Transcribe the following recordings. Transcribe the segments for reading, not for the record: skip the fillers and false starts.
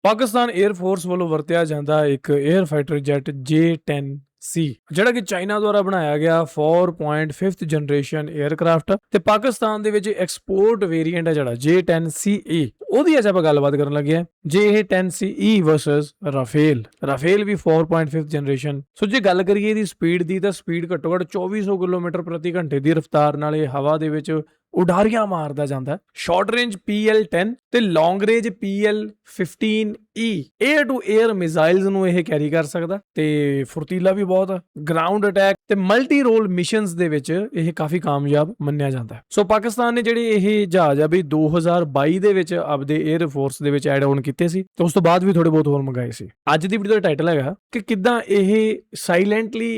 Pakistan air force ਵੱਲੋਂ ਵਰਤਿਆ ਜਾਂਦਾ ਇੱਕ 에ਅਰ ਫਾਈਟਰ ਜੈਟ J-10C ਜਿਹੜਾ ਕਿ ਚਾਈਨਾ ਦੁਆਰਾ ਬਣਾਇਆ ਗਿਆ 4.5th ਜਨਰੇਸ਼ਨ 에ਅਰਕ੍ਰਾਫਟ ਤੇ ਪਾਕਿਸਤਾਨ ਦੇ ਵਿੱਚ ਐਕਸਪੋਰਟ ਵੇਰੀਐਂਟ ਹੈ ਜਿਹੜਾ J-10CE ਉਹਦੀ ਅੱਜ ਆਪਾਂ ਗੱਲਬਾਤ ਕਰਨ ਲੱਗੇ ਹਾਂ। J-10CE ਵਰਸਸ ਰਾਫੇਲ ਵੀ 4.5th ਜਨਰੇਸ਼ਨ। ਸੋ ਜੇ ਗੱਲ ਕਰੀਏ ਇਹਦੀ ਸਪੀਡ ਦੀ ਤਾਂ ਸਪੀਡ ਘੱਟੋ ਘੱਟ 2400 ਕਿਲੋਮੀਟਰ ਪ੍ਰਤੀ ਘੰਟੇ ਦੀ ਰਫ਼ਤਾਰ ਨਾਲ ਇਹ ਹਵਾ ਦੇ ਵਿੱਚ ਉਡਾਰੀਆਂ ਮਾਰਦਾ ਜਾਂਦਾ। ਸ਼ਾਰਟ ਰੇਂਜ PL-10 ਤੇ long range PL-15E air to air missiles ਨੂੰ ਇਹ ਕੈਰੀ ਕਰ ਸਕਦਾ ਤੇ ਫੁਰਤੀਲਾ ਵੀ ਬਹੁਤ ਆ। ਗਰਾਊਂਡ ਅਟੈਕ ਤੇ ਮਲਟੀ ਰੋਲ ਮਿਸ਼ਨਸ ਦੇ ਵਿੱਚ ਇਹ ਕਾਫੀ ਕਾਮਯਾਬ ਮੰਨਿਆ ਜਾਂਦਾ। ਸੋ ਪਾਕਿਸਤਾਨ ਨੇ ਜਿਹੜੇ ਇਹ ਜਹਾਜ਼ ਆ ਵੀ 2022 ਦੇ ਵਿੱਚ ਆਪਦੇ 에ਅਰ ਫੋਰਸ ਦੇ ਵਿੱਚ ਐਡ ਆਨ ਕੀਤੇ ਸੀ ਤੇ ਉਸ ਤੋਂ ਬਾਅਦ ਵੀ ਥੋੜੇ ਬਹੁਤ ਹੋਰ ਮੰਗਾਏ ਸੀ। ਅੱਜ ਦੀ ਵੀਡੀਓ ਦਾ ਟਾਈਟਲ ਹੈਗਾ ਕਿ ਕਿੱਦਾਂ ਇਹ ਸਾਇਲੈਂਟਲੀ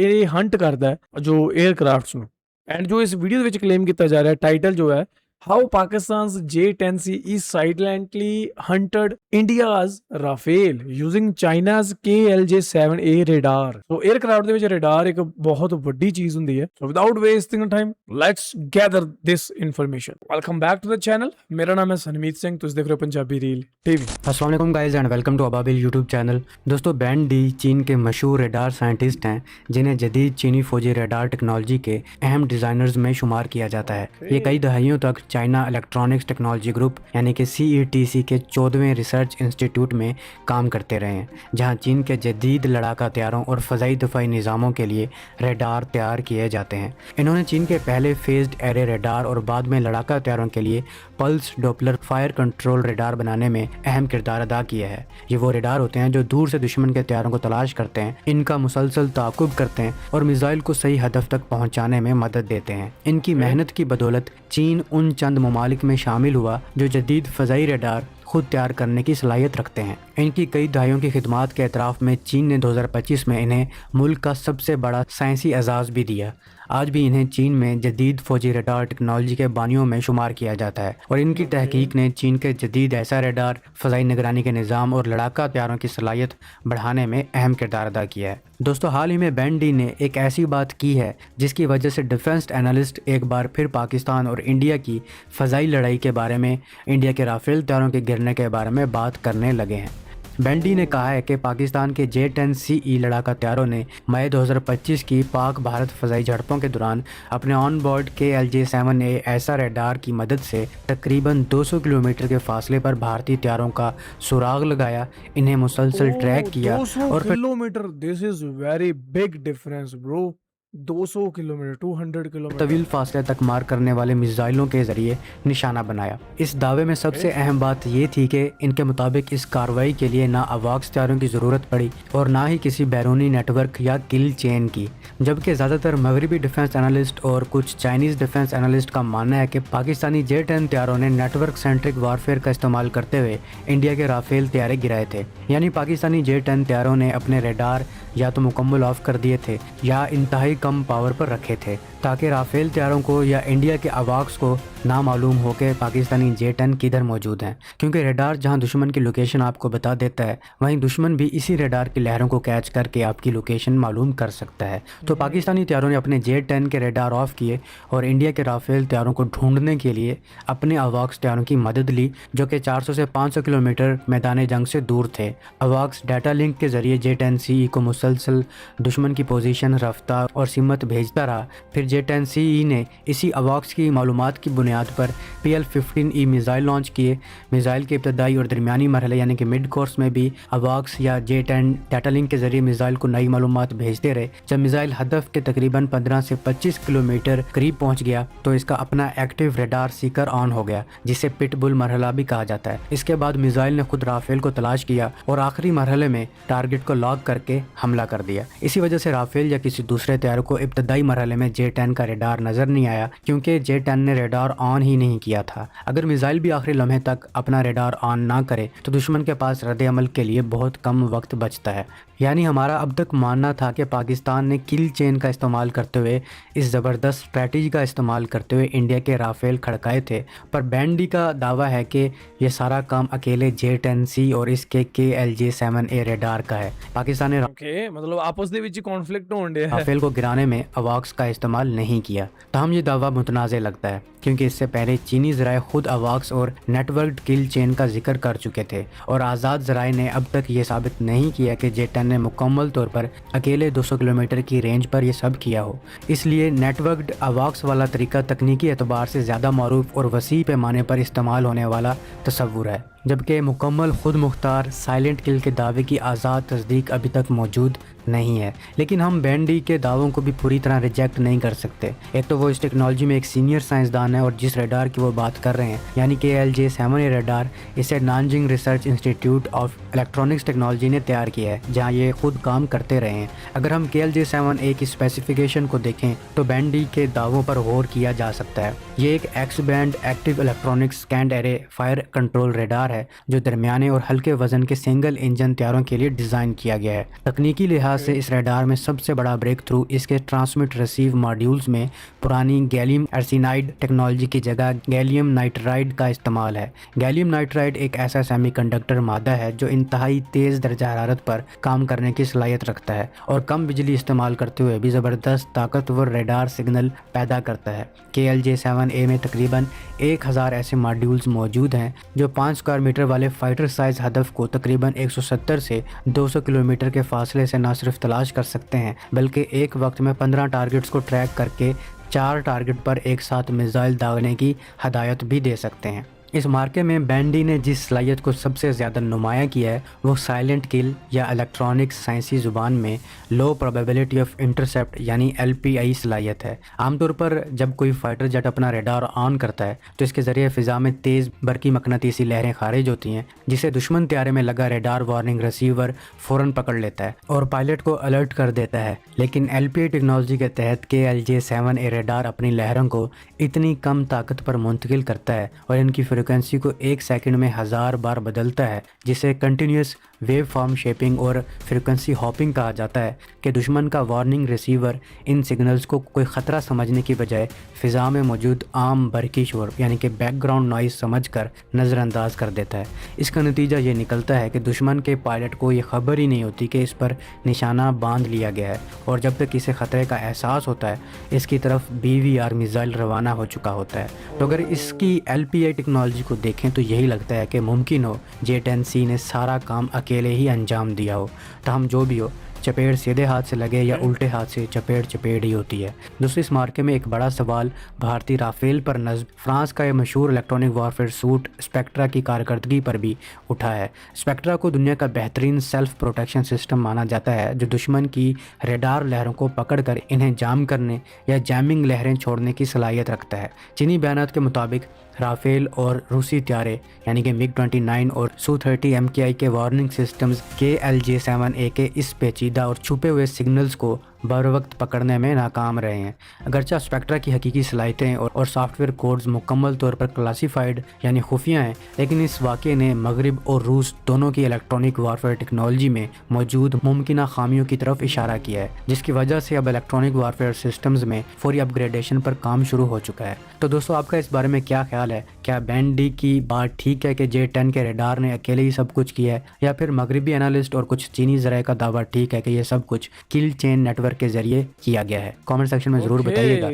ਇਹ ਹੰਟ ਕਰਦਾ ਜੋ 에ਅਰਕ੍ਰਾਫਟਸ ਨੂੰ। ਐਂਡ ਜੋ ਇਸ ਵੀਡੀਓ ਦੇ ਵਿੱਚ ਕਲੇਮ ਕੀਤਾ ਜਾ ਰਿਹਾ ਟਾਈਟਲ ਜੋ ਹੈ how Pakistan's J-10CE silently hunted India's Rafale using China's KLJ-7A radar। So aircraft ਦੇ ਵਿੱਚ ਰਡਾਰ ਇੱਕ ਬਹੁਤ ਵੱਡੀ ਚੀਜ਼ ਹੁੰਦੀ ਹੈ। So without wasting time let's gather this information. Welcome back to the channel. ਮੇਰਾ ਨਾਮ ਹੈ ਸਨਮੀਤ ਸਿੰਘ, ਤੁਸੀਂ ਦੇਖ ਰਹੇ ਹੋ पंजाबी रील TV। अस्सलाम वालेकुम guys and welcome to Ababil YouTube channel. दोस्तों बैन डी चीन के मशहूर रडार साइंटिस्ट हैं जिन्हें जदीद चीनी फौजी रडार टेक्नोलॉजी के अहम डिज़ाइनर्स में शुमार किया जाता है। ये कई दहाइयों तक चाइना इलेक्ट्रॉनिक्स टेक्नोलॉजी ग्रुप यानी कि CETC के 14वें रिसर्च इंस्टीट्यूट में काम करते रहे हैं, जहाँ चीन के जदीद लड़ाका हथियारों और फ़ज़ाई दफ़ाई निज़ामों के लिए रडार तैयार किए जाते हैं। इन्होंने चीन के पहले फेज्ड एरे रडार और बाद में लड़ाका हथियारों के लिए pulse Doppler fire control radar बनाने में अहम किरदार अदा किया है। ये वो रडार होते हैं जो दूर से दुश्मन के हथियारों को तलाश करते हैं, इनका मुसलसल ताक़ुब करते हैं और मिसाइल को सही हदफ तक पहुंचाने में मदद देते हैं। इनकी मेहनत की बदौलत चीन उन चंद ममालिक में शामिल हुआ जो जदीद फ़ज़ाई रडार खुद तैयार करने की सलाहियत रखते हैं। इनकी कई दहाइयों की खिदमात के एतराफ़ में चीन ने 2025 में इन्हें मुल्क का सबसे बड़ा साइंसी एजाज़ भी दिया। आज भी इन्हें चीन में जदीद फ़ौजी रडार टेक्नोलॉजी के बानियों में शुमार किया जाता है और इनकी तहकीक ने चीन के जदीद ऐसा रडार, फ़ज़ाई निगरानी के निज़ाम और लड़ाका हथियारों की सलाहियत बढ़ाने में अहम किरदार अदा किया है। दोस्तों हाल ही में बैन डी ने एक ऐसी बात की है जिसकी वजह से डिफेंस एनालिस्ट एक बार फिर पाकिस्तान और इंडिया की फ़ज़ाई लड़ाई के बारे में, इंडिया के राफेल हथियारों के गिरने के बारे में बात करने लगे हैं। बैंडी ने कहा है कि पाकिस्तान के J-10CE लड़ाका हथियारों ने मई 2025 की पाक भारत फ़ज़ाई झड़पों के दौरान अपने ऑन बोर्ड KLJ-7A ऐसा रडार की मदद से तकरीबन 200 किलोमीटर के फासले पर भारतीय हथियारों का सुराग लगाया, इन्हें मुसलसल ट्रैक किया 200 kilometre. This is very big difference bro. 200 kilometre 200 kilometre तवील फासले तक मार करने वाले मिसाइलों के ज़रिए निशाना बनाया। इस दावे में सबसे अहम बात ये थी कि इनके मुताबिक इस कार्रवाई के लिए ना अवाक्स हथियारों की ज़रूरत पड़ी और ना ही किसी बैरूनी नेटवर्क या किल चेन की, जबकि ज़्यादातर मगरबी डिफेंस एनालिस्ट और कुछ चाइनीज़ डिफेंस एनालिस्ट का मानना है कि पाकिस्तानी J-10 हथियारों ने नेटवर्क सेंट्रिक वारफेयर का इस्तेमाल करते हुए इंडिया के राफेल तैयारे गिराए थे। यानी पाकिस्तानी J-10 हथियारों ने अपने रडार या तो मुकम्मल ऑफ कर दिए थे या इंतहाई कम पावर पर रखे थे ताकि राफेल हथियारों को या इंडिया के अवाक्स को ना मालूम हो कि पाकिस्तानी J-10 किधर मौजूद हैं, क्योंकि रडार जहां दुश्मन की लोकेशन आपको बता देता है वहीं दुश्मन भी इसी रडार की लहरों को कैच करके आपकी लोकेशन मालूम कर सकता है। तो पाकिस्तानी हथियारों ने अपने J-10 के रडार ऑफ किए और इंडिया के राफेल हथियारों को ढूंढने के लिए अपने अवाक्स हथियारों की मदद ली जो कि 400 से 500 किलोमीटर मैदान जंग से दूर थे। अवाक्स डाटा लिंक के जरिए J-10CE को मुसलसल दुश्मन की पोजीशन, रफ्तार और सिमत भेजता रहा। फिर J-10CE ने इसी अवाक्स की मालूमात की बुनियाद पर PL-15E मिसाइल लॉन्च किए। मिसाइल के इब्तदाई और दरमियानी मरहले यानी कि मिड कोर्स में भी अवाक्स या J-10 डाटा लिंक के जरिए मिसाइल को नई मालूमात भेजते रहे। जब मिसाइल हदफ के तकरीबन 15 से 25 किलोमीटर करीब पहुंच गया तो इसका अपना एक्टिव रडार सीकर ऑन हो गया, जिसे पिटबुल मरहला भी कहा जाता है। इसके बाद मिसाइल ने खुद राफेल को तलाश किया और आखिरी मरहले में टारगेट को लॉक करके हमला कर दिया। इसी वजह से राफेल या किसी दूसरे हथियार को इब्तदाई मरहले में J-10 का रडार नजर नहीं आया, क्योंकि J-10 ने रडार ऑन ही नहीं किया था। अगर मिसाइल भी आखिरी लम्हे तक अपना रडार ऑन ना करे तो दुश्मन के पास रद्द अमल के लिए बहुत कम वक्त बचता है। यानी हमारा अब तक मानना था कि पाकिस्तान ने किल चेन का इस्तेमाल करते हुए, इस ज़बरदस्त स्ट्रैटेजी का इस्तेमाल करते हुए इंडिया के राफेल खड़काए थे, पर बैंडी का दावा है कि यह सारा काम अकेले J-10C और इसके KLJ-7A रडार का है। पाकिस्तान ने ओके मतलब आपस ਦੇ ਵਿੱਚ ਕਨਫਲਿਕਟ ਹੋਣ ਡਿਆ ਹੈ। राफेल को गिराने में अवाक्स का इस्तेमाल नहीं किया। तहम ये दावा मुतनाज़ लगता है क्योंकि इससे पहले चीनी ज़राए खुद अवाक्स और नेटवर्क किल चेन का जिक्र कर चुके थे और आज़ाद ज़राए ने अब तक ये साबित नहीं किया कि J10 ने मुकम्मल तौर पर अकेले 200 किलोमीटर की रेंज पर यह सब किया हो। इसलिए नेटवर्कड अवाक्स वाला तरीका तकनीकी एतबार से ज़्यादा मरूफ और वसी पैमाने पर इस्तेमाल होने वाला तस्वुर है, जबकि मुकम्मल खुद मुख्तार साइलेंट किल के दावे की आज़ाद तस्दीक अभी तक मौजूद नहीं है। लेकिन हम बैंडी के दावों को भी पूरी तरह रिजेक्ट नहीं कर सकते। एक तो वो इस टेक्नोलॉजी में एक सीनियर साइंसदान है और जिस रडार की वो बात कर रहे हैं यानी कि LJ7A रडार, इसे Nanjing research institute of electronics technology ने तैयार किया है जहाँ ये खुद काम करते रहे हैं। अगर हम KLJ7A की स्पेसिफिकेशन को देखें तो बैंडी के दावों पर गौर किया जा सकता है। ये एक x band active electronics scanned array fire control radar है जो दरमियाने और हल्के वजन के सिंगल इंजन तैयारों के लिए डिज़ाइन किया गया है। तकनीकी लिहाज से इस रडार में सबसे बड़ा ब्रेक थ्रू इसके ट्रांसमिट रिसीव मॉड्यूल्स में पुरानी गैलियम आर्सेनाइड टेक्नोलॉजी की जगह गैलियम नाइट्राइड का इस्तेमाल है। गैलियम नाइट्राइड एक ऐसा सेमीकंडक्टर मादा है जो इंतहाई तेज़ दर्जा हरारत पर काम करने की सलाहियत रखता है और कम बिजली इस्तेमाल करते हुए भी ज़बरदस्त ताकतवर रडार सिग्नल पैदा करता है। KLJ7A में तकरीबन 1000 ऐसे मॉड्यूल्स मौजूद हैं जो 5 स्क्वायर मीटर वाले फाइटर साइज हदफ को तकरीबन 170 से 200 किलोमीटर के फासले से न सिर्फ तलाश कर सकते हैं बल्कि एक वक्त में 15 टारगेट्स को ट्रैक करके 4 टारगेट पर एक साथ मिसाइल दागने की हदायत भी दे सकते हैं। इस मार्के में बैंडी ने जिस सलाहियत को सबसे ज़्यादा नुमाया किया है वो साइलेंट किल या इलेक्ट्रॉनिक्स साइंसी ज़ुबान में लो प्रोबेबिलिटी ऑफ इंटरसेप्ट यानी LPI सलाहियत है। आमतौर पर जब कोई फाइटर जेट अपना रडार ऑन करता है तो इसके ज़रिए फ़िज़ा में तेज़ बरकी मकनातीसी लहरें खारिज होती हैं जिसे दुश्मन त्यारे में लगा रडार वार्निंग रिसीवर फ़ौरन पकड़ लेता है और पायलट को अलर्ट कर देता है। लेकिन LPI टेक्नोलॉजी के तहत KLJ7A रडार अपनी लहरों को इतनी कम ताकत पर मुंतकिल करता है और इनकी फ्रीक्वेंसी को 1 सेकंड में 1000 बार बदलता है जिसे कंटिन्यूस वेव फॉर्म शेपिंग और फ्रीक्वेंसी हॉपिंग कहा जाता है कि दुश्मन का वार्निंग रिसीवर इन सिग्नल्स को कोई ख़तरा समझने की बजाय फ़िज़ा में मौजूद आम बरकी शोर यानी कि बैकग्राउंड नॉइज़ समझकर नज़रअंदाज कर देता है। इसका नतीजा ये निकलता है कि दुश्मन के पायलट को ये खबर ही नहीं होती कि इस पर निशाना बांध लिया गया है और जब तक इसे ख़तरे का एहसास होता है इसकी तरफ BVR मिसाइल रवाना हो चुका होता है। तो अगर इसकी LPI टेक्नोलॉजी को देखें तो यही लगता है कि मुमकिन हो J10C ने सारा काम अकेले ही अंजाम दिया हो। तहम जो भी हो, चपेट सीधे हाथ से लगे या उल्टे हाथ से चपेट ही होती है। दूसरी इस मार्के में एक बड़ा सवाल भारतीय राफेल पर नस्ब फ्रांस का ये मशहूर इलेक्ट्रॉनिक वॉरफेयर सूट स्पेक्ट्रा की कारकर्दगी पर भी उठा है। स्पेक्ट्रा को दुनिया का बेहतरीन सेल्फ प्रोटेक्शन सिस्टम माना जाता है जो दुश्मन की रडार लहरों को पकड़कर इन्हें जाम करने या जैमिंग लहरें छोड़ने की सलाहियत रखता है। चीनी बयानात के मुताबिक राफेल और रूसी त्यारे यानी कि MiG-29 और Su-30 MKI के वार्निंग सिस्टम्स KLJ7A के इस पेचीदा और छुपे हुए सिग्नल्स को बर वक्त पकड़ने में नाकाम रहे हैं। अगरचे स्पेक्ट्रा की हकीकी सलाहियतें और सॉफ्टवेयर कोड्स मुकम्मल तौर पर क्लासीफाइड यानी खुफिया हैं, लेकिन इस वाक़े ने मगरिब और रूस दोनों की इलेक्ट्रॉनिक वारफेयर टेक्नोलॉजी में मौजूद मुमकिन खामियों की तरफ इशारा किया है जिसकी वजह से अब इलेक्ट्रॉनिक वारफेयर सिस्टम्स में फौरी अपग्रेडेशन पर काम शुरू हो चुका है। तो दोस्तों, आपका इस बारे में क्या ख्याल है? क्या बैंडी की बात ठीक है कि J10 के रडार ने अकेले ही सब कुछ किया है, या फिर मगरबी एनालिस्ट और कुछ चीनी ज़राए का दावा ठीक है कि ये सब कुछ किल चेन नेटवर्क के जरिए किया गया है? कमेंट सेक्शन में ज़रूर बताइएगा।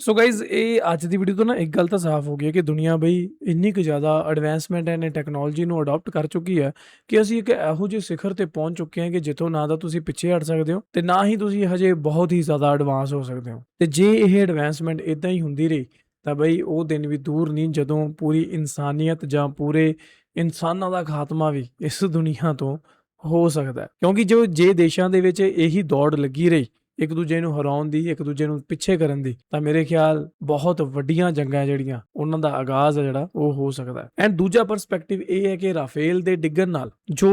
ਸੋ ਗਾਇਜ਼, ਇਹ ਅੱਜ ਦੀ ਵੀਡੀਓ ਤੋਂ ਨਾ ਇੱਕ ਗੱਲ ਤਾਂ ਸਾਫ਼ ਹੋ ਗਈ ਹੈ ਕਿ ਦੁਨੀਆ ਬਈ ਇੰਨੀ ਕੁ ਜ਼ਿਆਦਾ ਐਡਵਾਂਸਮੈਂਟ ਹੈ ਨੇ ਟੈਕਨੋਲੋਜੀ ਨੂੰ ਅਡਾਪਟ ਕਰ ਚੁੱਕੀ ਹੈ ਕਿ ਅਸੀਂ ਇੱਕ ਇਹੋ ਜਿਹੇ ਸਿਖਰ ਤੇ ਪਹੁੰਚ ਚੁੱਕੇ ਹਾਂ ਕਿ ਜਿੱਥੋਂ ਨਾ ਤਾਂ ਤੁਸੀਂ ਪਿੱਛੇ ਹਟ ਸਕਦੇ ਹੋ ਤੇ ਨਾ ਹੀ ਤੁਸੀਂ ਹਜੇ ਬਹੁਤ ਹੀ ਜ਼ਿਆਦਾ ਐਡਵਾਂਸ ਹੋ ਸਕਦੇ ਹੋ। ਤੇ ਜੇ ਇਹ ਐਡਵਾਂਸਮੈਂਟ ਇਦਾਂ ਹੀ ਹੁੰਦੀ ਰਹੀ ਤਾਂ ਬਈ ਉਹ ਦਿਨ ਵੀ ਦੂਰ ਨਹੀਂ ਜਦੋਂ ਪੂਰੀ ਇਨਸਾਨੀਅਤ ਜਾਂ ਪੂਰੇ ਇਨਸਾਨਾਂ ਦਾ ਖਾਤਮਾ ਵੀ ਇਸ ਦੁਨੀਆ ਤੋਂ ਹੋ ਸਕਦਾ ਹੈ। ਕਿਉਂਕਿ ਜੇ ਦੇਸ਼ਾਂ ਦੇ ਵਿੱਚ ਇਹੀ ਦੌੜ ਲੱਗੀ ਰਹੀ ਇੱਕ ਦੂਜੇ ਨੂੰ ਹਰਾਉਣ ਦੀ, ਇੱਕ ਦੂਜੇ ਨੂੰ ਪਿੱਛੇ ਕਰਨ ਦੀ, ਤਾਂ ਮੇਰੇ ਖਿਆਲ ਬਹੁਤ ਵੱਡੀਆਂ ਜੰਗਾਂ ਜਿਹੜੀਆਂ ਉਹਨਾਂ ਦਾ ਆਗਾਜ਼ ਹੈ ਜਿਹੜਾ ਉਹ ਹੋ ਸਕਦਾ ਹੈ। ਐਂਡ ਦੂਜਾ ਪਰਸਪੈਕਟਿਵ ਇਹ ਹੈ ਕਿ ਰਾਫੇਲ ਦੇ ਡਿੱਗਣ ਨਾਲ ਜੋ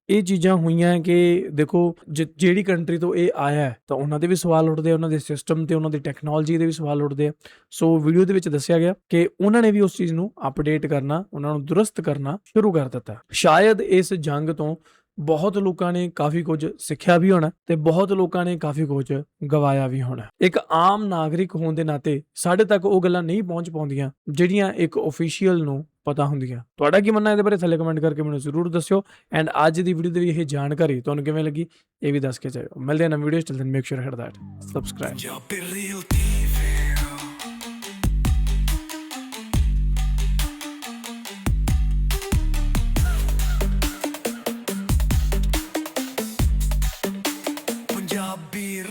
ਇਹ ਚੀਜ਼ਾਂ ਹੋਈਆਂ ਕਿ ਦੇਖੋ ਜਿਹੜੀ ਕੰਟਰੀ ਤੋਂ ਇਹ ਆਇਆ ਹੈ ਤਾਂ ਉਹਨਾਂ ਦੇ ਵੀ ਸਵਾਲ ਉੱਠਦੇ ਆ, ਉਹਨਾਂ ਦੇ ਸਿਸਟਮ ਤੇ ਉਹਨਾਂ ਦੀ ਟੈਕਨੋਲੋਜੀ ਦੇ ਵੀ ਸਵਾਲ ਉੱਠਦੇ ਆ। ਸੋ ਵੀਡੀਓ ਦੇ ਵਿੱਚ ਦੱਸਿਆ ਗਿਆ ਕਿ ਉਹਨਾਂ ਨੇ ਵੀ ਉਸ ਚੀਜ਼ ਨੂੰ ਅਪਡੇਟ ਕਰਨਾ, ਉਹਨਾਂ ਨੂੰ ਦੁਰਸਤ ਕਰਨਾ ਸ਼ੁਰੂ ਕਰ ਦਿੱਤਾ। ਸ਼ਾਇਦ ਇਸ ਜੰਗ ਤੋਂ ਬਹੁਤ ਲੋਕਾਂ ਨੇ ਕਾਫੀ ਕੁਝ ਸਿੱਖਿਆ ਵੀ ਹੋਣਾ ਤੇ ਬਹੁਤ ਲੋਕਾਂ ਨੇ ਕਾਫੀ ਕੁਝ ਗਵਾਇਆ ਵੀ ਹੋਣਾ। ਇੱਕ ਆਮ ਨਾਗਰਿਕ ਹੋਣ ਦੇ ਨਾਤੇ ਸਾਡੇ ਤੱਕ ਉਹ ਗੱਲਾਂ ਨਹੀਂ ਪਹੁੰਚ ਪਾਉਂਦੀਆਂ ਜਿਹੜੀਆਂ ਇੱਕ ਅਫੀਸ਼ੀਅਲ ਨੂੰ ਪਤਾ ਹੁੰਦੀਆਂ। ਤੁਹਾਡਾ ਕੀ ਮੰਨਣਾ ਇਹਦੇ ਬਾਰੇ ਥੱਲੇ ਕਮੈਂਟ ਕਰਕੇ ਮੈਨੂੰ ਜ਼ਰੂਰ ਦੱਸਿਓ। ਐਂਡ ਅੱਜ ਦੀ ਵੀਡੀਓ ਦੀ ਵੀ ਇਹ ਜਾਣਕਾਰੀ ਤੁਹਾਨੂੰ ਕਿਵੇਂ ਲੱਗੀ ਇਹ ਵੀ ਦੱਸ ਕੇ ਜਾਇਓ। ਮਿਲਦੇ ਹਾਂ ਨਵੀਂ ਵੀਡੀਓ 'ਚ, till then make sure hit that subscribe। Punjabi